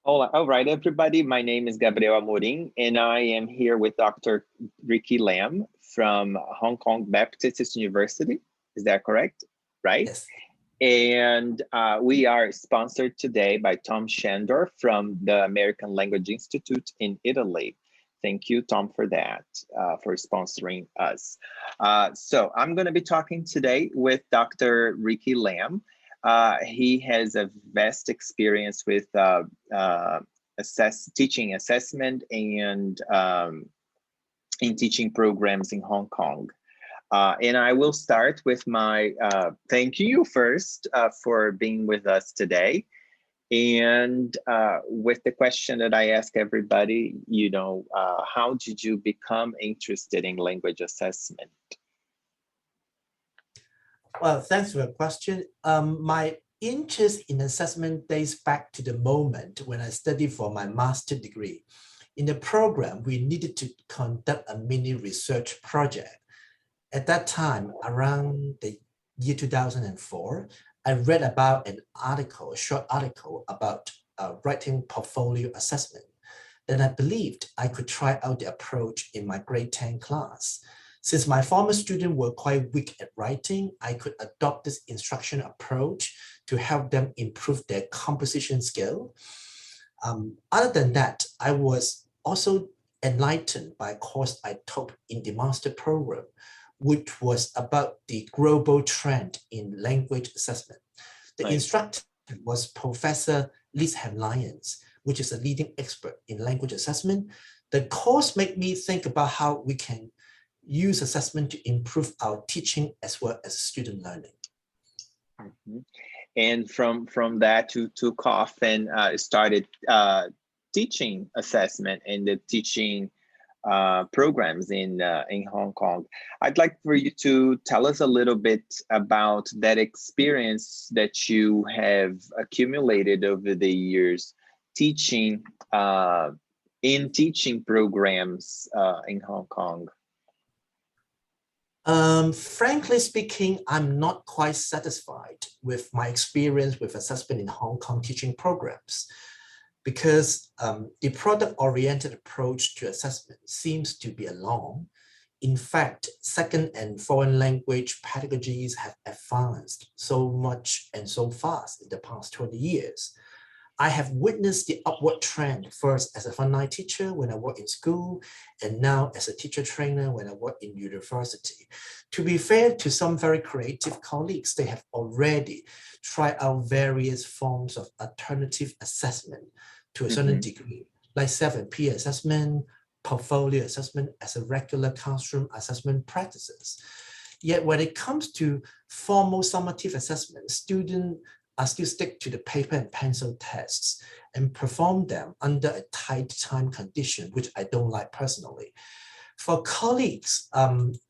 All right, everybody. My name is Gabriel Amorim, and I am here with Dr. Ricky Lam from Hong Kong Baptist University. Is that correct? Right? Yes. And we are sponsored today by Tom Shandor from the American Language Institute in Italy. Thank you, Tom, for that, for sponsoring us. So I'm going to be talking today with Dr. Ricky Lam. He has a vast experience with teaching assessment and in teaching programs in Hong Kong. And I will start with my thank you first for being with us today. And with the question that I ask everybody, how did you become interested in language assessment? Well, thanks for the question. My interest in assessment dates back to the moment when I studied for my master's degree. In the program, we needed to conduct a mini research project. At that time, around the year 2004, I read about an article, a short article about writing portfolio assessment. Then I believed I could try out the approach in my grade 10 class. Since my former students were quite weak at writing, I could adopt this instruction approach to help them improve their composition skill. Other than that, I was also enlightened by a course I took in the master program, which was about the global trend in language assessment. The instructor was Professor Lisham Lyons, which is a leading expert in language assessment. The course made me think about how we can use assessment to improve our teaching as well as student learning. Mm-hmm. And from that, you took off and started teaching assessment and the teaching programs in Hong Kong. I'd like for you to tell us a little bit about that experience that you have accumulated over the years teaching in teaching programs in Hong Kong. Frankly speaking, I'm not quite satisfied with my experience with assessment in Hong Kong teaching programs, because the product-oriented approach to assessment seems to be along. In fact, second and foreign language pedagogies have advanced so much and so fast in the past 20 years. I have witnessed the upward trend first as a frontline teacher when I work in school, and now as a teacher trainer when I work in university. To be fair to some very creative colleagues, they have already tried out various forms of alternative assessment to a certain degree, like 7P assessment, portfolio assessment as a regular classroom assessment practices. Yet when it comes to formal summative assessment, students are still stick to the paper and pencil tests and perform them under a tight time condition, which I don't like personally. For colleagues,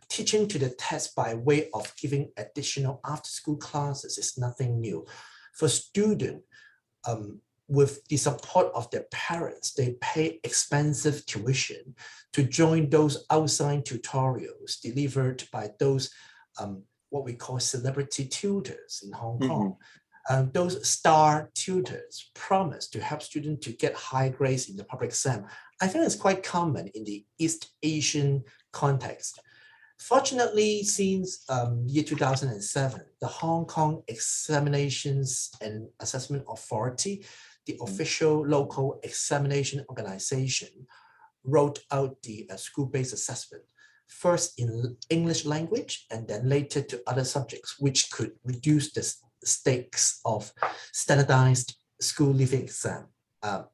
teaching to the test by way of giving additional after-school classes is nothing new. For students, with the support of their parents, they pay expensive tuition to join those outside tutorials delivered by those what we call celebrity tutors in Hong Kong. Those star tutors promise to help students to get high grades in the public exam. I think it's quite common in the East Asian context. Fortunately, since year 2007, the Hong Kong Examinations and Assessment Authority, the official local examination organization, wrote out the school-based assessment, first in English language and then later to other subjects, which could reduce the stakes of standardized school leaving exam.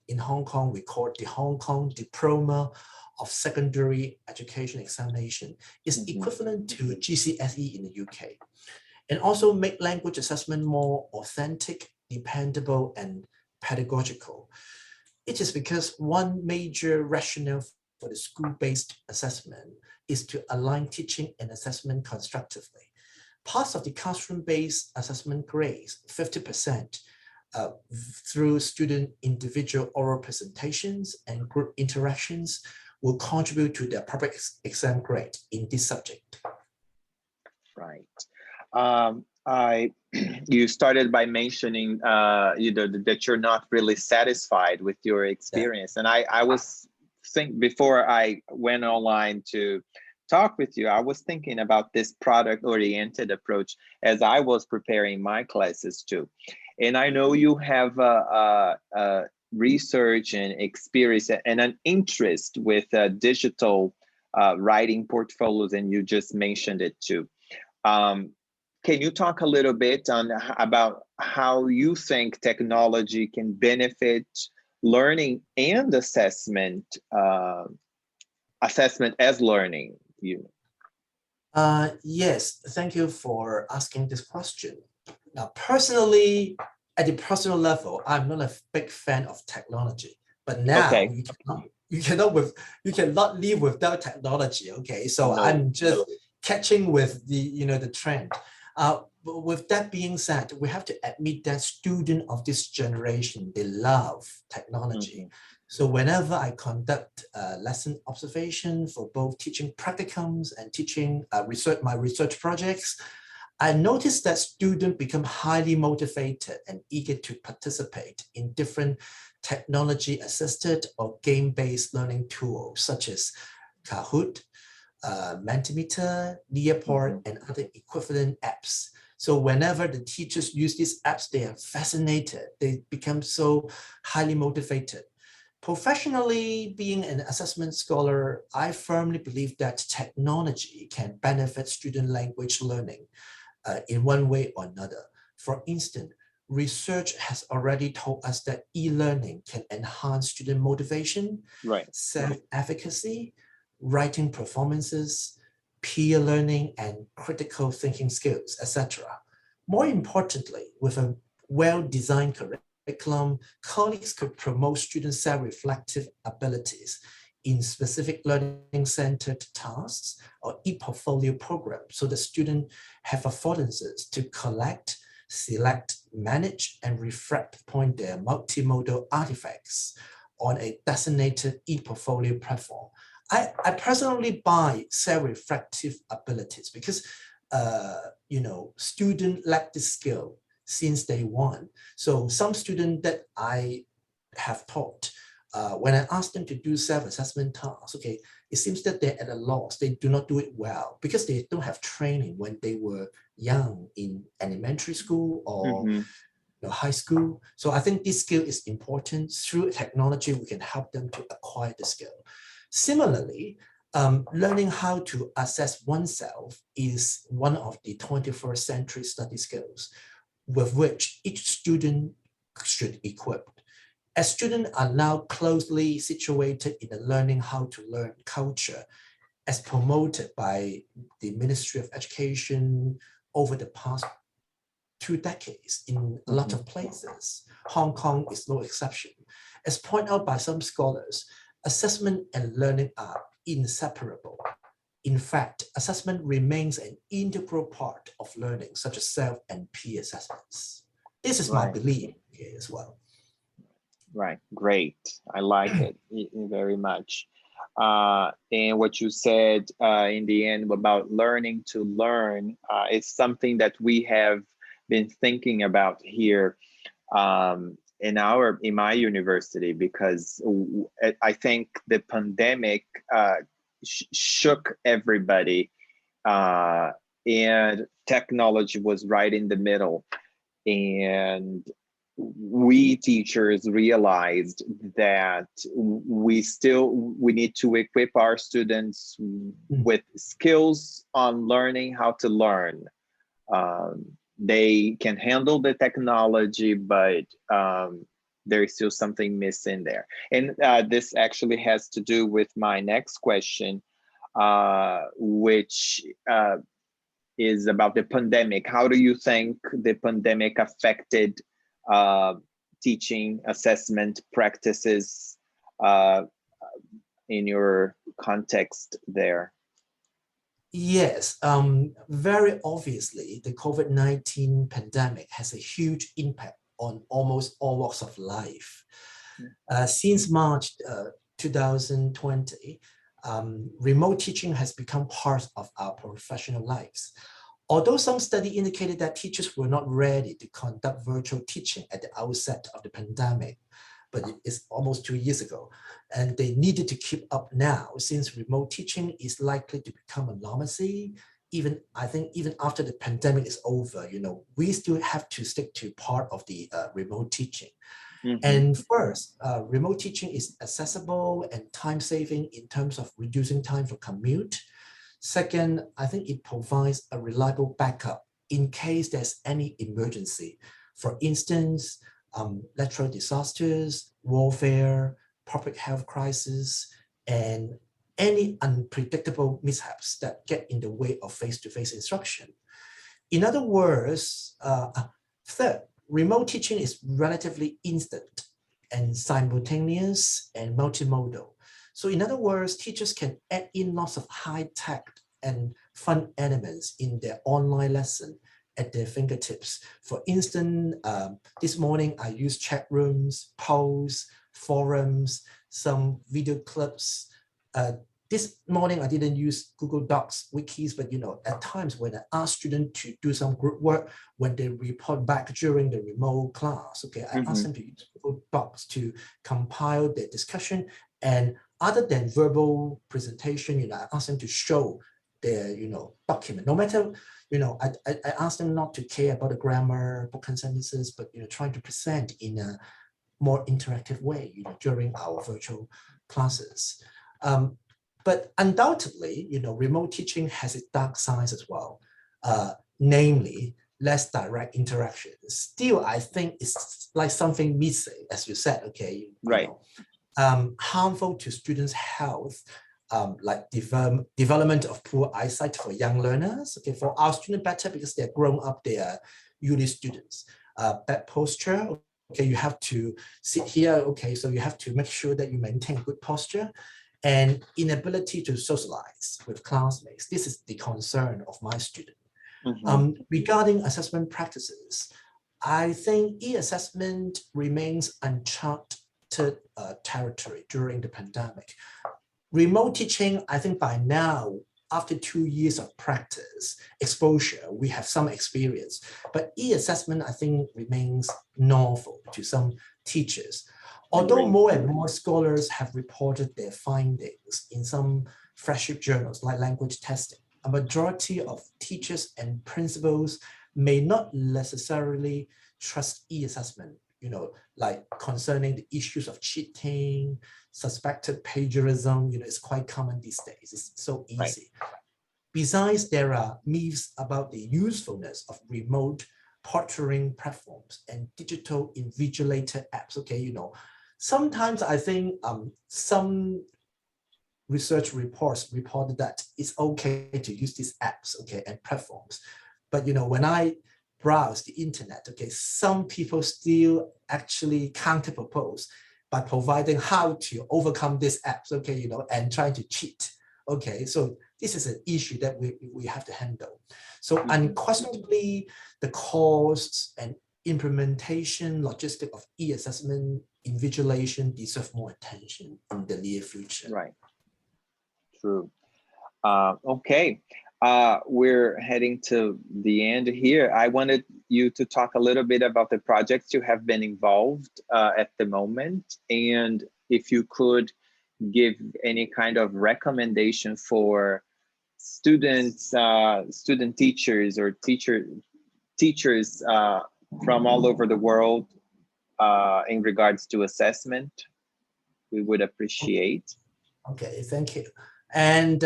In Hong Kong, we call it the Hong Kong Diploma of Secondary Education Examination. Is equivalent to GCSE in the UK. And also make language assessment more authentic, dependable, and pedagogical. It is because one major rationale for the school-based assessment is to align teaching and assessment constructively. Parts of the classroom-based assessment grades, 50%, through student individual oral presentations and group interactions, will contribute to their public exam grade in this subject. Right. I you started by mentioning that you're not really satisfied with your Yeah. experience, and I was think before I went online to talk with you, I was thinking about this product oriented approach as I was preparing my classes too, and I know you have a research and experience and an interest with digital writing portfolios, and you just mentioned it too. Um, can you talk a little bit on about how you think technology can benefit learning and assessment, assessment as learning? Yes, thank you for asking this question. Now, personally, at the personal level, I'm not a big fan of technology, but now Okay, you cannot live without technology. Okay, so no, I'm just catching with the trend. But with that being said, we have to admit that students of this generation, they love technology. mhm, So whenever I conduct lesson observation for both teaching practicums and teaching my research projects, I noticed that students become highly motivated and eager to participate in different technology-assisted or game-based learning tools such as Kahoot, Mentimeter, Nearport, mhm. and other equivalent apps. So whenever the teachers use these apps, they are fascinated. They become so highly motivated. Professionally, being an assessment scholar, I firmly believe that technology can benefit student language learning in one way or another. For instance, research has already told us that e-learning can enhance student motivation, Right. self-efficacy, writing performances, peer learning, and critical thinking skills, etc. More importantly, with a well-designed curriculum, colleagues could promote student self-reflective abilities in specific learning-centered tasks or e-portfolio programs so the students have affordances to collect, select, manage, and reflect upon their multimodal artifacts on a designated e-portfolio platform. I personally buy self-reflective abilities because students lack this skill since day one. So some students that I have taught, when I ask them to do self-assessment tasks, okay, it seems that they're at a loss. They do not do it well because they don't have training when they were young in elementary school or Hmm. high school. So I think this skill is important. Through technology, we can help them to acquire the skill. Similarly, learning how to assess oneself is one of the 21st century study skills with which each student should equip. As students are now closely situated in the learning how to learn culture as promoted by the Ministry of Education over the past 2 decades in a lot Hmm. of places. Hong Kong is no exception. As pointed out by some scholars, assessment and learning are inseparable. In fact, assessment remains an integral part of learning, such as self and peer assessments. This is my Right. belief here as well. Right. Great. I like it very much. And what you said in the end about learning to learn is something that we have been thinking about here in my university, because I think the pandemic shook everybody, and technology was right in the middle, and we teachers realized that we need to equip our students with skills on learning how to learn. um, they can handle the technology, but there is still something missing there, and this actually has to do with my next question, which is about the pandemic. How do you think the pandemic affected uh, teaching assessment practices uh, in your context there? Yes, very obviously, the COVID-19 pandemic has a huge impact on almost all walks of life. Since March 2020, remote teaching has become part of our professional lives. Although some study indicated that teachers were not ready to conduct virtual teaching at the outset of the pandemic, but it's almost 2 years ago, and they needed to keep up now since remote teaching is likely to become a normalcy. I think even after the pandemic is over, we still have to stick to part of the remote teaching. And first, remote teaching is accessible and time-saving in terms of reducing time for commute. Second, I think it provides a reliable backup in case there's any emergency. For instance, natural disasters, warfare, public health crisis, and any unpredictable mishaps that get in the way of face-to-face instruction. In other words, third, remote teaching is relatively instant and simultaneous and multimodal. So in other words, teachers can add in lots of high-tech and fun elements in their online lesson at their fingertips. For instance, this morning I used chat rooms, polls, forums, some video clips. This morning I didn't use Google Docs, wikis, but at times when I ask students to do some group work, when they report back during the remote class, I ask them to use Google Docs to compile their discussion. And other than verbal presentation, I ask them to show their, document. No matter, I ask them not to care about the grammar, book and sentences, but trying to present in a more interactive way, during our virtual classes. But undoubtedly, remote teaching has its dark sides as well, namely less direct interaction. Still, I think it's like something missing, as you said, right. Harmful to students' health, like development of poor eyesight for young learners. For our students better because they're grown up, they are uni students. Bad posture, you have to sit here, so you have to make sure that you maintain good posture. And inability to socialize with classmates. This is the concern of my student. Regarding assessment practices, I think e-assessment remains uncharted territory during the pandemic. Remote teaching, I think by now, after 2 years of practice, exposure, we have some experience. But e-assessment, I think, remains novel to some teachers. Although more and more scholars have reported their findings in some flagship journals like language testing, a majority of teachers and principals may not necessarily trust e-assessment, like concerning the issues of cheating, suspected plagiarism, it's quite common these days. It's so easy. Right. Besides, there are myths about the usefulness of remote portraiting platforms and digital invigilator apps. Sometimes I think some research reports reported that it's okay to use these apps, and platforms. But when I browse the internet, some people still actually counter-propose by providing how to overcome these apps, and trying to cheat. So this is an issue that we have to handle. So unquestionably, the costs and implementation logistic of e-assessment invigilation deserve more attention in the near future. Right. True. Okay. We're heading to the end here. I wanted you to talk a little bit about the projects you have been involved at the moment, and if you could give any kind of recommendation for students, student teachers, or teachers from all over the world in regards to assessment, we would appreciate. Okay, thank you. And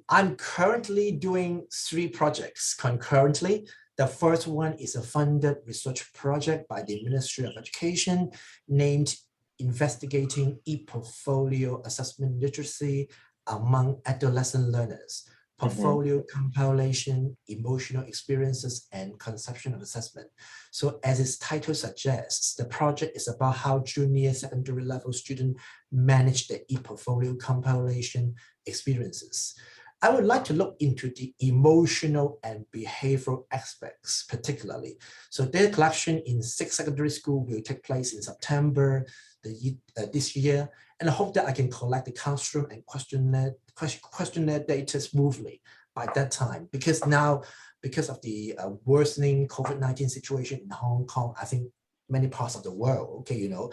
I'm currently doing 3 projects concurrently. The first one is a funded research project by the Ministry of Education named Investigating e-Portfolio Assessment Literacy Among Adolescent Learners, Portfolio Compilation, Emotional Experiences, and Conception of Assessment. So as its title suggests, the project is about how junior secondary level students manage their e-portfolio compilation experiences. I would like to look into the emotional and behavioral aspects particularly. So their collection in 6 secondary school will take place in September this year, and I hope that I can collect the classroom and questionnaire data smoothly by that time, because now because of the worsening COVID-19 situation in Hong Kong, I think many parts of the world, okay, you know,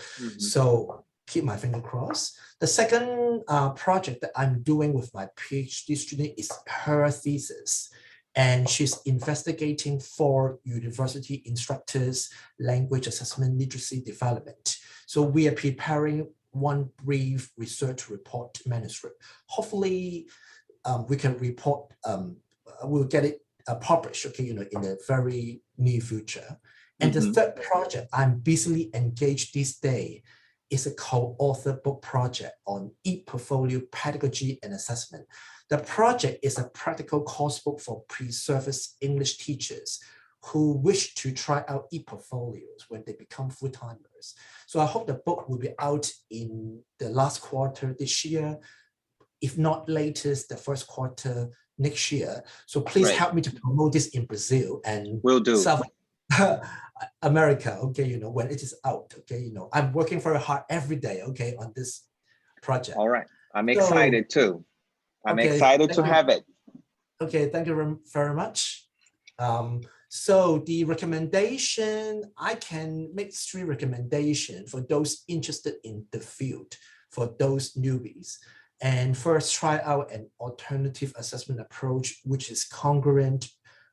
so keep my finger crossed. The second project that I'm doing with my PhD student is her thesis. And she's investigating for university instructors, language assessment, literacy development. So we are preparing one brief research report manuscript. Hopefully, we can report, we'll get it published, okay, you know, in the very near future. And the third project I'm busily engaged this day is a co-author book project on ePortfolio pedagogy and assessment. The project is a practical course book for pre-service English teachers who wish to try out ePortfolios when they become full-timers. So I hope the book will be out in the last quarter this year, if not latest, the first quarter next year. So please help me to promote this in Brazil and will do. South America, okay, you know, when it is out, okay, you know, I'm working very hard every day, okay, on this project. All right, I'm excited too. I'm excited to have it. Okay, thank you very much. So the recommendation, I can make 3 recommendations for those interested in the field, for those newbies. And first, try out an alternative assessment approach, which is congruent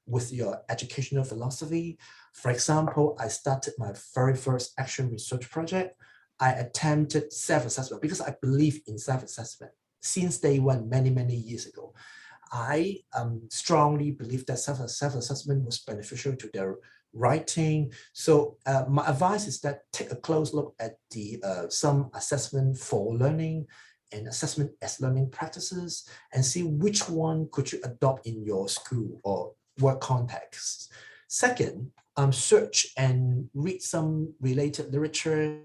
with your educational philosophy. For example, I started my very first action research project. I attempted self-assessment because I believe in self-assessment since day one, many, many years ago. I strongly believe that self-assessment was beneficial to their writing. So my advice is that take a close look at the some assessment for learning and assessment as learning practices and see which one could you adopt in your school or work context. Second, search and read some related literature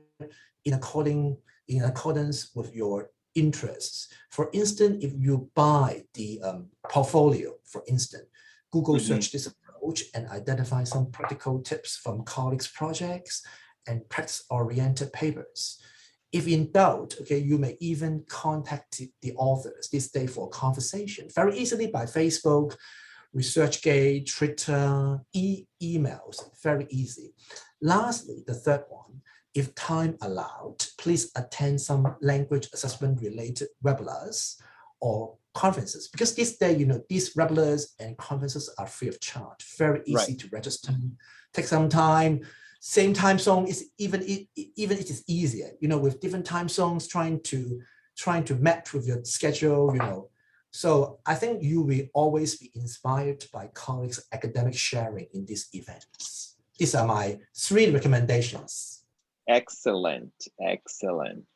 in accordance with your interests. For instance, if you buy the portfolio, for instance, Google search this approach and identify some practical tips from colleagues' projects and practice-oriented papers. If in doubt, okay, you may even contact the authors this day for conversation very easily by Facebook, ResearchGate, Twitter, emails, very easy. Lastly, the third one, if time allowed, please attend some language assessment related webinars or conferences, because this day, you know, these webinars and conferences are free of charge, very easy to register, take some time. Same time zone is even it is easier, you know, with different time zones trying to match with your schedule, you know. So I think you will always be inspired by colleagues' academic sharing in these events. These are my 3 recommendations. Excellent, excellent.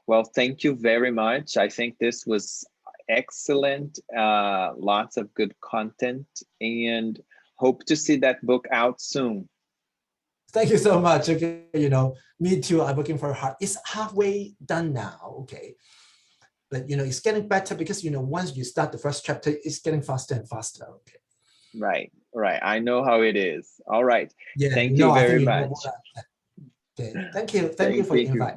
Well, thank you very much. I think this was excellent, lots of good content, and hope to see that book out soon. Thank you so much. Okay, you know, me too. I'm working very hard. It's halfway done now. Okay, but you know, it's getting better because you know, once you start the first chapter, it's getting faster and faster. Okay. Right, right. I know how it is. All right. Yeah. Thank you very much. Okay. Thank you. Thank you for the invite.